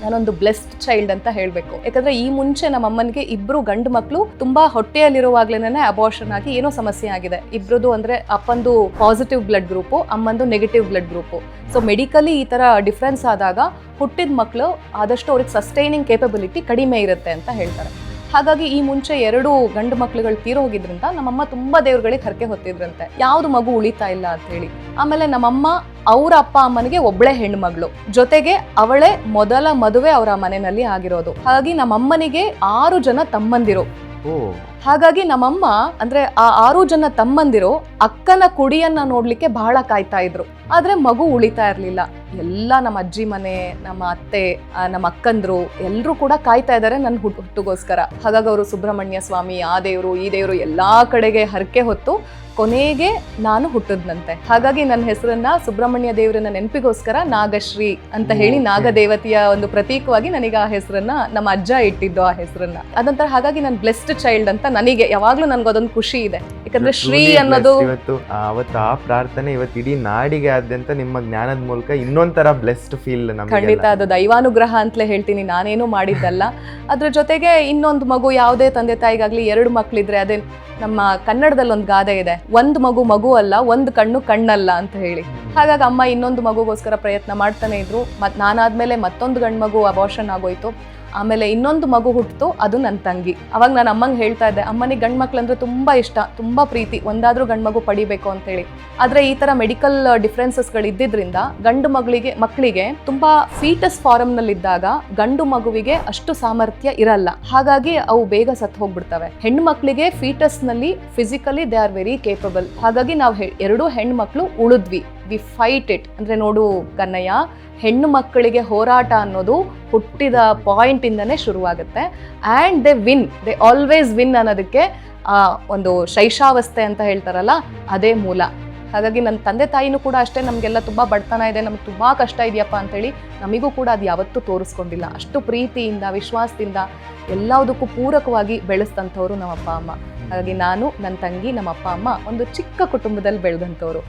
ನಾನೊಂದು blessed child ಅಂತ ಹೇಳಬೇಕು. ಯಾಕಂದ್ರೆ ಈ ಮುಂಚೆ ನಮ್ಮ ಅಮ್ಮನಿಗೆ ಇಬ್ರು ಗಂಡು ಮಕ್ಕಳು ತುಂಬಾ ಹೊಟ್ಟೆಯಲ್ಲಿರುವಾಗ್ಲೇನೆ ಅಬಾರ್ಷನ್ ಆಗಿ ಏನೋ ಸಮಸ್ಯೆ ಆಗಿದೆ. ಇಬ್ರದು ಅಂದ್ರೆ ಅಪ್ಪಂದು ಪಾಸಿಟಿವ್ ಬ್ಲಡ್ ಗ್ರೂಪು, ಅಮ್ಮಂದು negative blood group. So medically ಈ ತರ ಡಿಫ್ರೆನ್ಸ್ ಆದಾಗ ಹುಟ್ಟಿದ ಮಕ್ಕಳು ಆದಷ್ಟು ಅವ್ರಿಗೆ ಸಸ್ಟೈನಿಂಗ್ ಕೇಪಬಿಲಿಟಿ ಕಡಿಮೆ ಇರುತ್ತೆ ಅಂತ ಹೇಳ್ತಾರೆ. ಹಾಗಾಗಿ ಈ ಮುಂಚೆ 2 ಗಂಡು ಮಕ್ಳುಗಳು ತೀರೋ ಹೋಗಿದ್ರಿಂದ ನಮ್ಮಮ್ಮ ತುಂಬಾ ದೇವ್ರುಗಳಿಗೆ ಹರಕೆ ಹೊತ್ತಿದ್ರಂತೆ, ಯಾವ್ದು ಮಗು ಉಳಿತಾ ಇಲ್ಲ ಅಂತ ಹೇಳಿ. ಆಮೇಲೆ ನಮ್ಮಮ್ಮ ಅವ್ರ ಅಪ್ಪ ಅಮ್ಮನಿಗೆ ಒಬ್ಳೆ ಹೆಣ್ಣು ಮಗಳು, ಜೊತೆಗೆ ಅವಳೇ ಮೊದಲ ಮದುವೆ ಅವರ ಮನೆಯಲ್ಲಿ ಆಗಿರೋದು. ಹಾಗಾಗಿ ನಮ್ಮಮ್ಮನಿಗೆ 6 ಜನ ತಮ್ಮಂದಿರು. ಹಾಗಾಗಿ ನಮ್ಮಮ್ಮ ಅಂದ್ರೆ ಆ 6 ಜನ ತಮ್ಮಂದಿರು ಅಕ್ಕನ ಕುಡಿಯನ್ನ ನೋಡ್ಲಿಕ್ಕೆ ಬಹಳ ಕಾಯ್ತಾ ಇದ್ರು. ಆದ್ರೆ ಮಗು ಉಳಿತಾ ಇರ್ಲಿಲ್ಲ. ಎಲ್ಲ ನಮ್ಮ ಅಜ್ಜಿ ಮನೆ, ನಮ್ಮ ಅತ್ತೆ, ನಮ್ಮ ಅಕ್ಕಂದ್ರು ಎಲ್ರು ಕೂಡ ಕಾಯ್ತಾ ಇದ್ದಾರೆ ನನ್ನ ಹುಟ್ಟಿಗೋಸ್ಕರ. ಹಾಗಾಗಿ ಅವರು ಸುಬ್ರಹ್ಮಣ್ಯ ಸ್ವಾಮಿ, ಆ ದೇವ್ರು ಈ ದೇವ್ರು ಎಲ್ಲಾ ಕಡೆಗೆ ಹರಕೆ ಹೊತ್ತು ಕೊನೆಗೆ ನಾನು ಹುಟ್ಟಿದ್ನಂತೆ. ಹಾಗಾಗಿ ನನ್ನ ಹೆಸರನ್ನ ಸುಬ್ರಹ್ಮಣ್ಯ ದೇವರನ್ನ ನೆನಪಿಗೋಸ್ಕರ ನಾಗಶ್ರೀ ಅಂತ ಹೇಳಿ ನಾಗದೇವತೆಯ ಒಂದು ಪ್ರತೀಕವಾಗಿ ನನಗೆ ಆ ಹೆಸರನ್ನ ನಮ್ಮ ಅಜ್ಜ ಇಟ್ಟಿದ್ದು ಆ ಹೆಸರನ್ನ. ಅದಂತರ ಹಾಗಾಗಿ ನಾನು ಬ್ಲೆಸ್ಡ್ ಚೈಲ್ಡ್ ಅಂತ ನನಗೆ ಯಾವಾಗ್ಲೂ ನನ್ಗೊಂದೊಂದು ಖುಷಿ ಇದೆ. ಯಾಕಂದ್ರೆ ಶ್ರೀ ಅನ್ನೋದು ಅವತ್ತು ಆ ಪ್ರಾರ್ಥನೆ ಇವತ್ತು ಇಡೀ ನಾಡಿಗೆ ಆದ್ಯಂತ ನಿಮ್ಮ ಜ್ಞಾನದ ಮೂಲಕ ಇನ್ನೊಂಥರ ಬ್ಲೆಸ್ಡ್ ಫೀಲ್. ಖಂಡಿತ ಅದು ದೈವಾನುಗ್ರಹ ಅಂತಲೇ ಹೇಳ್ತೀನಿ, ನಾನೇನು ಮಾಡಿದ್ದಲ್ಲ. ಅದ್ರ ಜೊತೆಗೆ ಇನ್ನೊಂದು ಮಗು, ಯಾವುದೇ ತಂದೆ ತಾಯಿಗಾಗ್ಲಿ 2 ಮಕ್ಳಿದ್ರೆ, ಅದೇ ನಮ್ಮ ಕನ್ನಡದಲ್ಲಿ ಒಂದು ಗಾದೆ ಇದೆ, ಒಂದು ಮಗು ಅಲ್ಲ, ಒಂದು ಕಣ್ಣು ಕಣ್ಣಲ್ಲ ಅಂತ ಹೇಳಿ. ಹಾಗಾಗಿ ಅಮ್ಮ ಇನ್ನೊಂದು ಮಗುಗೋಸ್ಕರ ಪ್ರಯತ್ನ ಮಾಡ್ತಾನೆ ಇದ್ರು. ನಾನಾದ್ಮೇಲೆ ಮತ್ತೊಂದು ಗಂಡು ಮಗು ಅಬಾರ್ಷನ್ ಆಗೋಯ್ತು. ಆಮೇಲೆ ಇನ್ನೊಂದು ಮಗು ಹುಟ್ಟಿತು, ಅದು ನನ್ನ ತಂಗಿ. ಅವಾಗ ನಾನು ಅಮ್ಮಂಗೆ ಹೇಳ್ತಾ ಇದ್ದೆ, ಅಮ್ಮನಿಗೆ ಗಂಡು ಮಕ್ಳಂದ್ರೆ ತುಂಬಾ ಇಷ್ಟ, ತುಂಬಾ ಪ್ರೀತಿ, ಒಂದಾದ್ರೂ ಗಂಡು ಮಗು ಪಡಿಬೇಕು ಅಂತ ಹೇಳಿ. ಆದ್ರೆ ಈ ತರ ಮೆಡಿಕಲ್ ಡಿಫ್ರೆನ್ಸಸ್ಗಳು ಇದ್ದಿದ್ರಿಂದ ಗಂಡು ಮಕ್ಕಳಿಗೆ ತುಂಬಾ ಫೀಟಸ್ ಫಾರಮ್ ನಲ್ಲಿ ಇದ್ದಾಗ ಗಂಡು ಮಗುವಿಗೆ ಅಷ್ಟು ಸಾಮರ್ಥ್ಯ ಇರಲ್ಲ. ಹಾಗಾಗಿ ಅವು ಬೇಗ ಸತ್ತು ಹೋಗ್ಬಿಡ್ತವೆ. ಹೆಣ್ಣು ಮಕ್ಕಳಿಗೆ ಫೀಟಸ್ ನಲ್ಲಿ physically they are very capable. ಹಾಗಾಗಿ ನಾವು 2 ಹೆಣ್ಣು ಮಕ್ಕಳು ಉಳಿದ್ವಿ. V fight it. ಅಂದ್ರೆ ನೋಡು ಕನ್ನಯ್ಯ, ಹೆಣ್ಣು ಮಕ್ಕಳಿಗೆ ಹೋರಾಟ ಅನ್ನೋದು ಹುಟ್ಟಿದ ಪಾಯಿಂಟ್ ಇಂದನೇ ಶುರುವಾಗುತ್ತೆ. ಆ್ಯಂಡ್ ದೇ ಆಲ್ವೇಸ್ ವಿನ್ ಅನ್ನೋದಕ್ಕೆ ಒಂದು ಶೈಶಾವಸ್ಥೆ ಅಂತ ಹೇಳ್ತಾರಲ್ಲ, ಅದೇ ಮೂಲ. ಹಾಗಾಗಿ ನನ್ನ ತಂದೆ ತಾಯಿನೂ ಕೂಡ ಅಷ್ಟೇ, ನಮಗೆಲ್ಲ ತುಂಬ ಬಡತನ ಇದೆ, ನಮ್ಗೆ ತುಂಬ ಕಷ್ಟ ಇದೆಯಪ್ಪ ಅಂತೇಳಿ ನಮಗೂ ಕೂಡ ಅದು ಯಾವತ್ತೂ ತೋರಿಸ್ಕೊಂಡಿಲ್ಲ. ಅಷ್ಟು ಪ್ರೀತಿಯಿಂದ, ವಿಶ್ವಾಸದಿಂದ ಎಲ್ಲದಕ್ಕೂ ಪೂರಕವಾಗಿ ಬೆಳೆಸ್ತಂಥವ್ರು ನಮ್ಮ ಅಪ್ಪ ಅಮ್ಮ. ಹಾಗಾಗಿ ನಾನು, ನನ್ನ ತಂಗಿ, ನಮ್ಮ ಅಪ್ಪ ಅಮ್ಮ ಒಂದು ಚಿಕ್ಕ ಕುಟುಂಬದಲ್ಲಿ ಬೆಳೆದಂಥವ್ರು.